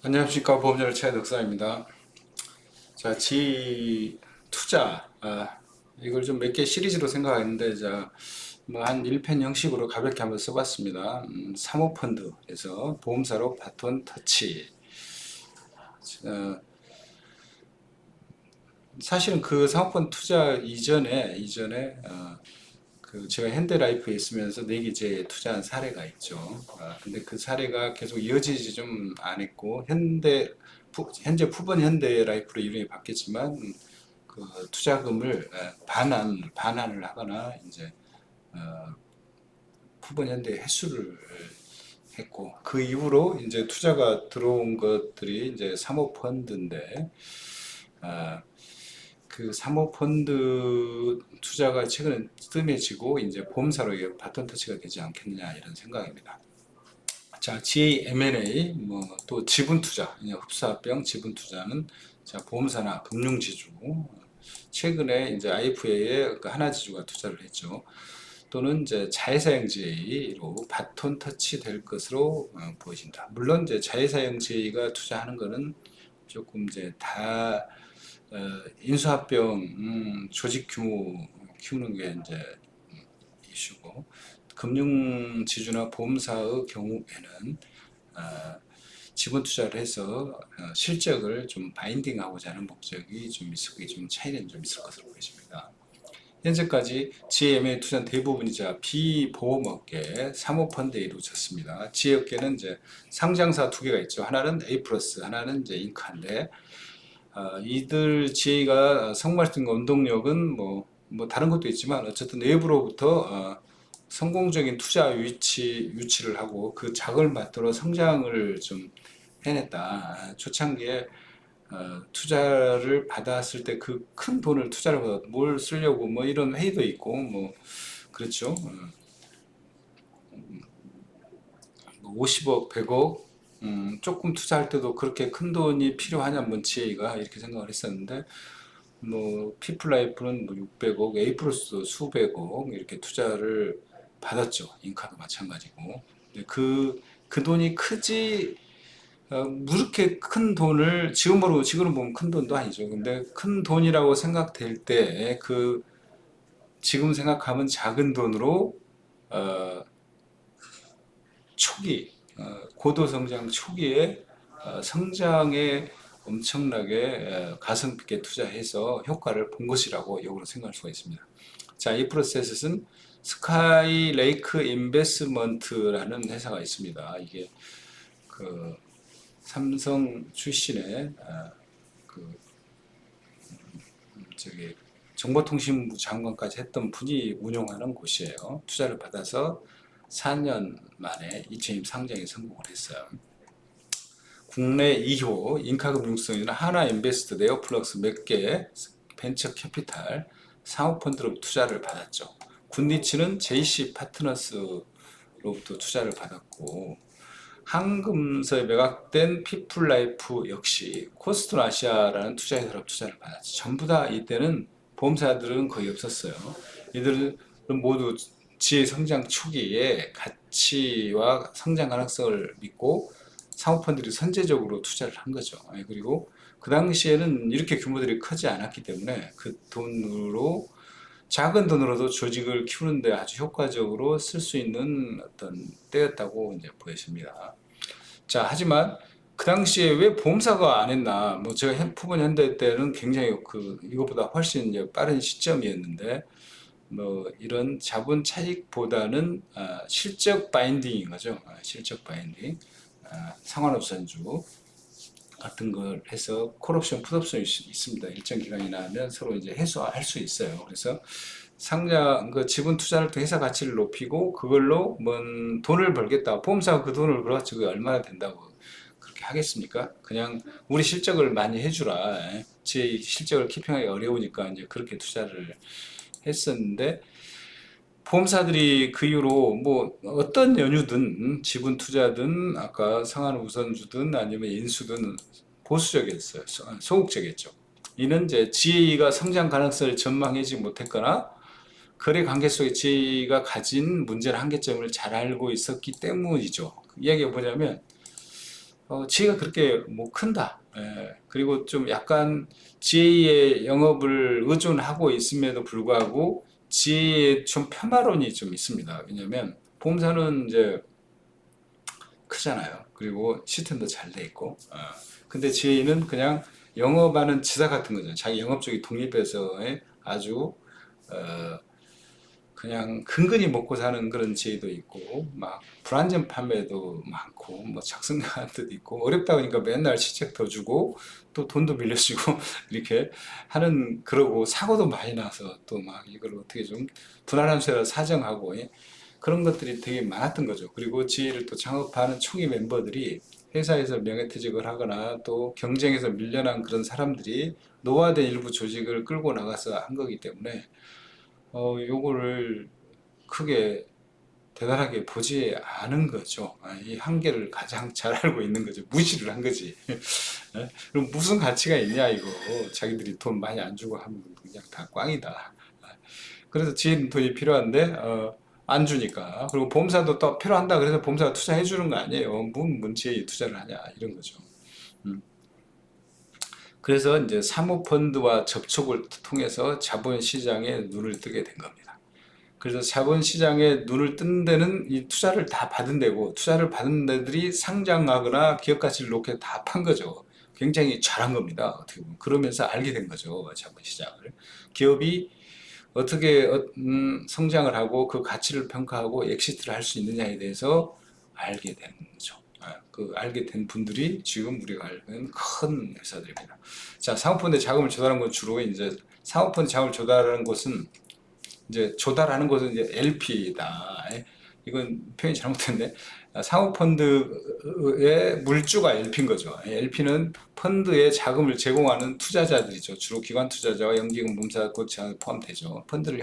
안녕하십니까. 보험자료 최덕사입니다. 자, 투자, 이걸 좀 몇 개 시리즈로 생각했는데, 뭐 한 1편 형식으로 가볍게 한번 써봤습니다. 사모펀드에서 보험사로 바톤 터치. 어, 사실은 그 사모펀드 투자 이전에 제가 현대라이프에 있으면서 네기지에 투자한 사례가 있죠. 근데 그 사례가 계속 이어지지 좀 안 했고, 현재 푸번 현대라이프로 이름이 바뀌었지만, 그 투자금을 반환을 하거나, 이제, 어, 푸번 현대 회수를 했고, 그 이후로 이제 투자가 들어온 것들이 이제 사모펀드인데, 아, 그 사모펀드 투자가 최근에 뜸해지고 이제 보험사로 이게 바톤 터치가 되지 않겠느냐 이런 생각입니다. 자, GA&M&A 뭐 또 지분 투자, 흡사합병 지분 투자는 자, 보험사나 금융지주 최근에 이제 IFA에 그 하나지주가 투자를 했죠. 또는 이제 자회사형 GA로 바톤 터치 될 것으로 보여진다. 물론 이제 자회사형 GA가 투자하는 거는 조금 이제 다 인수합병 조직 규모 키우는 게 이제 이슈고 금융지주나 보험사의 경우에는 지분 투자를 해서 실적을 좀 바인딩하고자 하는 목적이 좀 있을 좀 차이는 좀 있을 것으로 보입니다. 현재까지 GM의 투자는 대부분이 비보험업계 사모펀드에 이루어졌습니다. GM업계는 이제 상장사 두 개가 있죠. 하나는 A 플러스, 하나는 이제 인카인데 이들 GA가 성공할 원동력은 뭐 다른 것도 있지만 어쨌든 내부로부터 성공적인 투자 유치를 하고 그 작을 맞들어 성장을 좀 해냈다. 초창기에 투자를 받았을 때 그 큰 돈을 투자를 받아 뭘 쓰려고 뭐 이런 회의도 있고 뭐 그렇죠. 50억, 100억 조금 투자할 때도 그렇게 큰 돈이 필요하냐 문치가 이렇게 생각을 했었는데 뭐 피플라이프는 뭐 600억, 에이프로스도 수백억 이렇게 투자를 받았죠. 인카도 마찬가지고. 그 돈이 크지 그렇게 큰 돈을 지금으로 보면 큰 돈도 아니죠. 근데 큰 돈이라고 생각될 때 지금 생각하면 작은 돈으로 어, 고도 성장 초기에 성장에 엄청나게 가슴 깊게 투자해서 효과를 본 것이라고 역으로 생각할 수가 있습니다. 자, 이 프로세스는 스카이 레이크 인베스먼트라는 회사가 있습니다. 이게 그 삼성 출신의 그 저기 정보통신부 장관까지 했던 분이 운영하는 곳이에요. 투자를 받아서 4년 만에 2000임 상장에 성공을 했어요. 국내 2호 인카금융성이나 하나인베스트, 네오플럭스 몇 개 벤처 캐피탈 사모펀드로 투자를 받았죠. 굿니치는 JC 파트너스로부터 투자를 받았고 한금서에 매각된 피플라이프 역시 코스트 아시아라는 투자회사로 투자를 받았죠. 전부 다 이때는 보험사들은 거의 없었어요. 이들은 모두 지의 성장 초기에 가치와 성장 가능성을 믿고 사모펀드들이 선제적으로 투자를 한 거죠. 그리고 그 당시에는 이렇게 규모들이 크지 않았기 때문에 그 돈으로 작은 돈으로도 조직을 키우는데 아주 효과적으로 쓸 수 있는 어떤 때였다고 이제 보여집니다. 자, 하지만 그 당시에 왜 보험사가 안 했나? 뭐 제가 푸번 현대 때는 굉장히 이것보다 훨씬 이제 빠른 시점이었는데 뭐 이런 자본 차익보다는 실적 바인딩인 거죠. 실적 바인딩, 상환업선주 같은 걸 해서 콜옵션, 풋옵션이 있습니다. 일정 기간이 나면 서로 이제 해소할 수 있어요. 그래서 그 지분 투자를 통해 회사 가치를 높이고 그걸로 뭔 돈을 벌겠다. 보험사가 그 돈을 벌어봤자 그게 얼마나 된다고 그렇게 하겠습니까? 그냥 우리 실적을 많이 해주라. 제 실적을 키핑하기 어려우니까 이제 그렇게 투자를 했었는데 보험사들이 그 이후로 뭐 어떤 연유든 지분 투자든 아까 상한 우선주든 아니면 인수든 보수적이었어요. 소극적이었죠. 이는 이제 GA가 성장 가능성을 전망하지 못했거나 거래 관계 속에 GA가 가진 문제나 한계점을 잘 알고 있었기 때문이죠. 그 이야기가 뭐냐면 지혜가 그렇게 뭐 큰다. 예, 그리고 좀 약간 지혜의 영업을 의존하고 있음에도 불구하고 지혜의 좀 폄하론이 좀 있습니다. 왜냐면 보험사는 이제 크잖아요. 그리고 시스템도 잘 돼 있고. 근데 지혜는 그냥 영업하는 지사 같은 거죠. 자기 영업적인 독립해서의 아주 어, 그냥 근근히 먹고 사는 그런 지혜도 있고, 막 불안전 판매도 많고, 뭐 작성자한 때도 있고, 어렵다 보니까 맨날 시책 더 주고, 또 돈도 빌려주고, 이렇게 하는, 그러고 사고도 많이 나서 또 막 이걸 어떻게 좀 분할한 수를 사정하고, 예? 그런 것들이 되게 많았던 거죠. 그리고 지혜를 또 창업하는 초기 멤버들이 회사에서 명예퇴직을 하거나 또 경쟁에서 밀려난 그런 사람들이 노화된 일부 조직을 끌고 나가서 한 거기 때문에 요거를 크게 대단하게 보지 않은 거죠. 이 한계를 가장 잘 알고 있는 거죠. 무시를 한 거지. 예? 그럼 무슨 가치가 있냐 이거. 자기들이 돈 많이 안 주고 하면 그냥 다 꽝이다. 그래서 지인 돈이 필요한데 안 주니까. 그리고 보험사도 또 필요한다 그래서 보험사가 투자해 주는 거 아니에요. 문지에 투자를 하냐 이런 거죠. 음. 그래서 이제 사모펀드와 접촉을 통해서 자본시장에 눈을 뜨게 된 겁니다. 그래서 자본시장에 눈을 뜬 데는 이 투자를 다 받은 데고, 투자를 받은 데들이 상장하거나 기업 가치를 높게 다 판 거죠. 굉장히 잘한 겁니다. 어떻게 보면. 그러면서 알게 된 거죠. 자본시장을. 기업이 어떻게 성장을 하고 그 가치를 평가하고 엑시트를 할 수 있느냐에 대해서 알게 된 거죠. 그 알게 된 분들이 지금 우리가 알는 큰 회사들입니다. 자, 사모펀드 자금을 조달한 건 주로 이제 사모펀드 자금을 조달하는 곳은 이제 조달하는 것은 이제 LP다. 이건 표현이 잘못됐네. 사모펀드의 물주가 LP인 거죠. LP는 펀드에 자금을 제공하는 투자자들이죠. 주로 기관 투자자와 연기금, 몸사, 고치가 포함되죠. 펀드를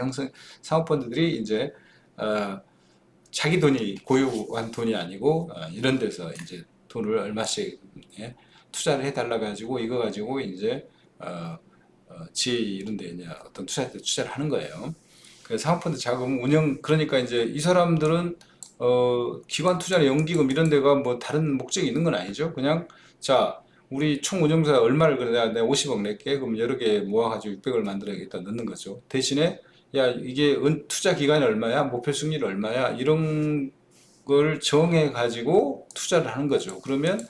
사모펀드들이 이제 자기 돈이 고유한 돈이 아니고 이런 데서 이제 돈을 얼마씩 투자를 해달라 가지고 이거 가지고 이제 지혜 이런 데 이제 어떤 투자를 하는 거예요. 그 사모펀드 자금 운영 그러니까 이제 이 사람들은 기관 투자나 연기금 이런 데가 뭐 다른 목적이 있는 건 아니죠. 그냥 자 우리 총 운영사 얼마를 그래 내가 50억 낼게 그럼 여러 개 모아가지고 600을 만들어야겠다 넣는 거죠. 대신에 야 이게 투자 기간이 얼마야 목표 수익률 얼마야 이런 걸 정해 가지고 투자를 하는 거죠. 그러면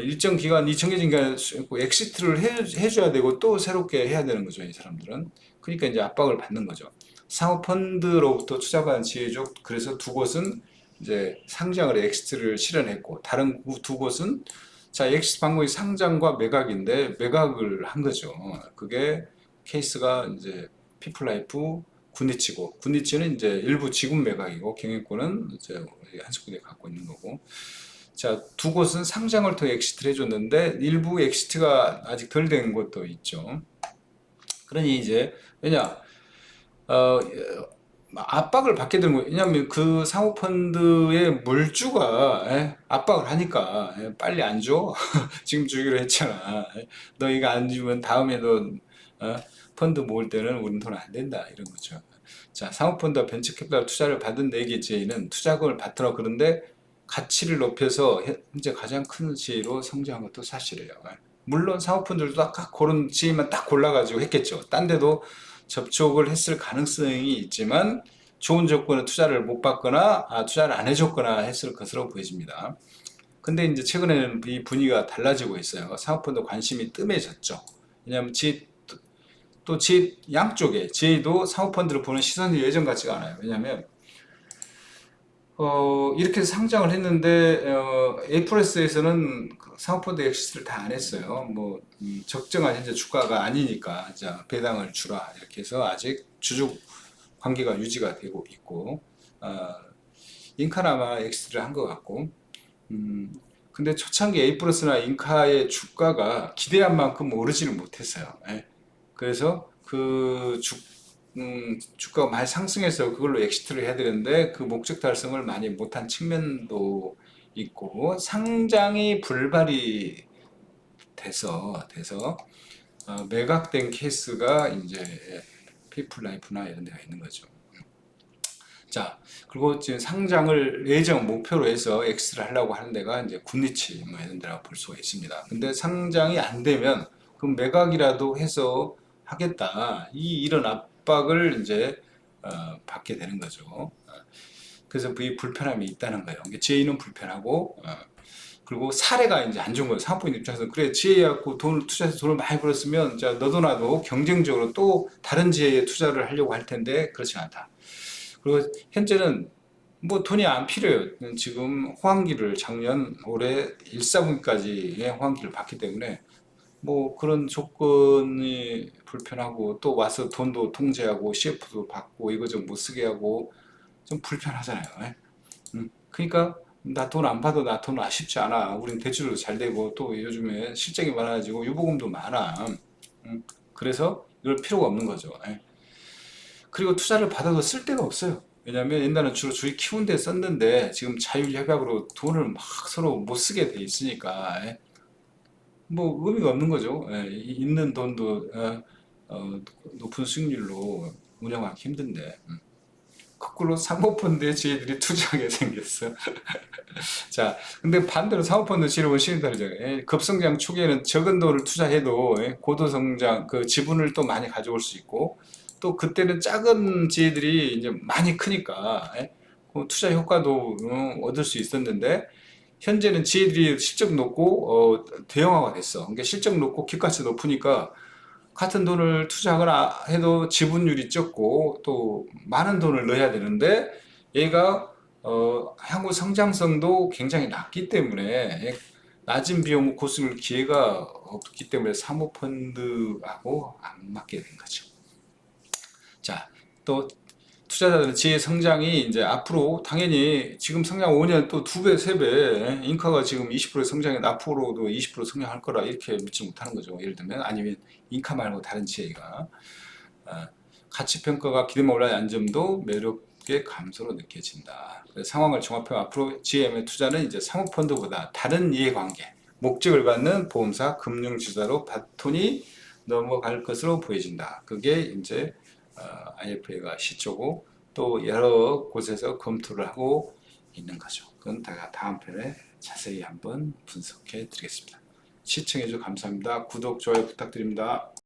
일정 기간, 이 정해진 기간에 엑시트를 해줘야 되고 또 새롭게 해야 되는 거죠, 이 사람들은. 그러니까 이제 압박을 받는 거죠. 사모펀드로부터 투자받은 지혜적, 그래서 두 곳은 이제 상장을 엑시트를 실현했고, 다른 두 곳은 자, 엑시트 방법이 상장과 매각인데 매각을 한 거죠. 그게 케이스가 이제 피플라이프, 군니치고, 군니치는 이제 일부 지분 매각이고, 경영권은 이제 한석군이 갖고 있는 거고, 자, 두 곳은 상장을 통해 엑시트를 해줬는데 일부 엑시트가 아직 덜 된 것도 있죠. 그러니 이제 왜냐 어, 압박을 받게 되는 거예요. 왜냐하면 그 사모펀드의 물주가 압박을 하니까 빨리 안 줘. 지금 주기로 했잖아. 너 이거 안 주면 다음에도 어, 펀드 모을 때는 우린 돈 안 된다 이런 거죠. 자, 사모펀드와 벤처캐피탈 투자를 받은 네개지는 투자금을 받더라 그런데 가치를 높여서 현재 가장 큰 지혜로 성장한 것도 사실이에요. 물론 사모펀드들도 아까 그런 지혜만 딱 골라가지고 했겠죠. 딴 데도 접촉을 했을 가능성이 있지만 좋은 조건에 투자를 못 받거나 투자를 안 해줬거나 했을 것으로 보여집니다. 근데 이제 최근에는 이 분위기가 달라지고 있어요. 사모펀드 관심이 뜸해졌죠. 왜냐하면 지 양쪽에 지도 사모펀드를 보는 시선이 예전 같지가 않아요. 왜냐하면 이렇게 상장을 했는데 에이프레스에서는 사모펀드 엑시스를 다 안 했어요. 뭐 적정한 현재 주가가 아니니까 자 배당을 주라 이렇게 해서 아직 주주 관계가 유지가 되고 있고 인카는 아마 엑시스를 한 것 같고 근데 초창기 에이프러스나 인카의 주가가 기대한 만큼 오르지를 못했어요. 예. 그래서 주가가 많이 상승해서 그걸로 엑시트를 해야 되는데 그 목적 달성을 많이 못한 측면도 있고 상장이 불발이 돼서 매각된 케이스가 이제 피플라이프나 이런 데가 있는 거죠. 자, 그리고 지금 상장을 예정 목표로 해서 X를 하려고 하는 데가 이제 굿리치 뭐 이런 데라고 볼 수가 있습니다. 근데 상장이 안 되면 그럼 매각이라도 해서 하겠다. 이런 압박을 이제 받게 되는 거죠. 그래서 이 불편함이 있다는 거예요. 지혜는 불편하고 그리고 사례가 이제 안 좋은 거예요. 사업부인 입장에서 그래 지혜갖고 돈을 투자해서 돈을 많이 벌었으면 자 너도 나도 경쟁적으로 또 다른 지혜에 투자를 하려고 할 텐데 그렇지 않다. 그리고 현재는 뭐 돈이 안 필요해요. 지금 호황기를 작년 올해 1사분기까지의 호황기를 봤기 때문에 뭐 그런 조건이 불편하고 또 와서 돈도 통제하고 CF도 받고 이거 좀 못 쓰게 하고 좀 불편하잖아요. 예? 그러니까 나 돈 안 받아 나 돈 아쉽지 않아. 우린 대출도 잘 되고 또 요즘에 실적이 많아지고 유보금도 많아. 그래서 이럴 필요가 없는 거죠. 예? 그리고 투자를 받아도 쓸 데가 없어요. 왜냐하면 옛날에는 주로 주식 키운 데 썼는데 지금 자율협약으로 돈을 막 서로 못 쓰게 돼 있으니까 예? 뭐 의미가 없는 거죠. 예, 있는 돈도 높은 수익률로 운영하기 힘든데 거꾸로 사모펀드에 저희들이 투자하게 생겼어. 자, 근데 반대로 사모펀드 지름은 시는 다르죠. 예, 급성장 초기에는 적은 돈을 투자해도 고도성장 그 지분을 또 많이 가져올 수 있고 또 그때는 작은 지혜들이 이제 많이 크니까 그 투자 효과도 얻을 수 있었는데 현재는 지혜들이 실적 높고 대형화가 됐어. 그러니까 실적 높고 기가치 높으니까 같은 돈을 투자하거나 해도 지분율이 적고 또 많은 돈을 넣어야 되는데 얘가 향후 성장성도 굉장히 낮기 때문에 낮은 비용 고수를 기회가 없기 때문에 사모펀드하고 안 맞게 된 거죠. 자, 또 투자자들은 지의 성장이 이제 앞으로 당연히 지금 성장 5년 또 2배, 3배, 인카가 지금 20% 성장했는데 앞으로도 20% 성장할 거라 이렇게 믿지 못하는 거죠. 예를 들면 아니면 인카 말고 다른 지혜가 가치 평가가 기대만 올라야 안점도 매력의 감소로 느껴진다. 상황을 종합해 앞으로 GM의 투자는 이제 사모펀드보다 다른 이해관계, 목적을 갖는 보험사, 금융주사로 바톤이 넘어갈 것으로 보여진다. 그게 이제 IFA가 시초고 또 여러 곳에서 검토를 하고 있는 거죠. 그건 다음 편에 자세히 한번 분석해 드리겠습니다. 시청해 주셔서 감사합니다. 구독, 좋아요 부탁드립니다.